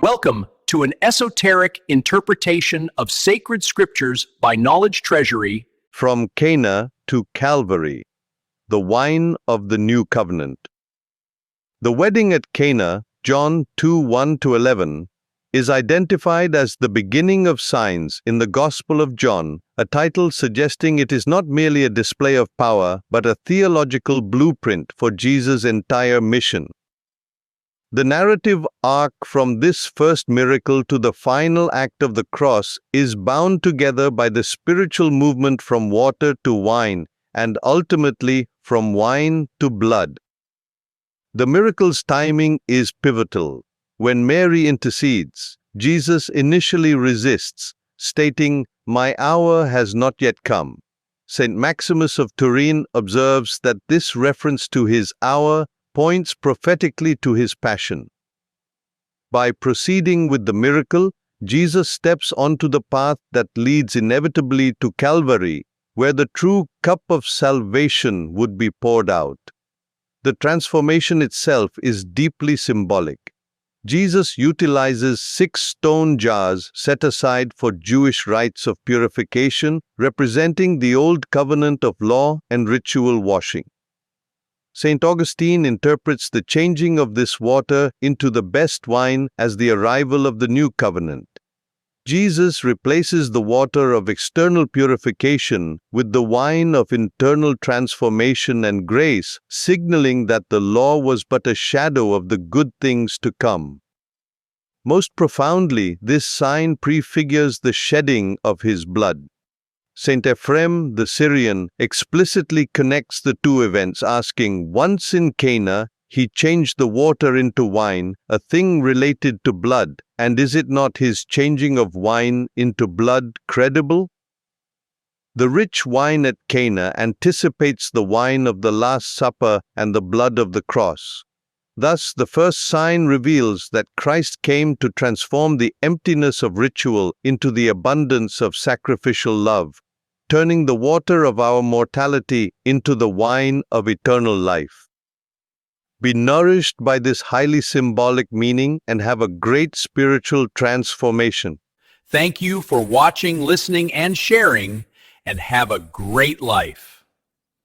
Welcome to an esoteric interpretation of sacred scriptures by Knowledge Treasury. From Cana to Calvary, the wine of the new covenant. The wedding at Cana, John 2:1-11, is identified as the beginning of signs in the Gospel of John, a title suggesting it is not merely a display of power, but a theological blueprint for Jesus' entire mission. The narrative arc from this first miracle to the final act of the cross is bound together by the spiritual movement from water to wine and ultimately from wine to blood. The miracle's timing is pivotal. When Mary intercedes, Jesus initially resists, stating, "My hour has not yet come." St. Maximus of Turin observes that this reference to his hour points prophetically to his passion. By proceeding with the miracle, Jesus steps onto the path that leads inevitably to Calvary, where the true cup of salvation would be poured out. The transformation itself is deeply symbolic. Jesus utilizes 6 stone jars set aside for Jewish rites of purification, representing the old covenant of law and ritual washing. St. Augustine interprets the changing of this water into the best wine as the arrival of the new covenant. Jesus replaces the water of external purification with the wine of internal transformation and grace, signaling that the law was but a shadow of the good things to come. Most profoundly, this sign prefigures the shedding of his blood. St. Ephrem, the Syrian, explicitly connects the two events, asking, "Once in Cana, he changed the water into wine, a thing related to blood, and is it not his changing of wine into blood credible?" The rich wine at Cana anticipates the wine of the Last Supper and the blood of the cross. Thus, the first sign reveals that Christ came to transform the emptiness of ritual into the abundance of sacrificial love, turning the water of our mortality into the wine of eternal life. Be nourished by this highly symbolic meaning and have a great spiritual transformation. Thank you for watching, listening, and sharing, and have a great life.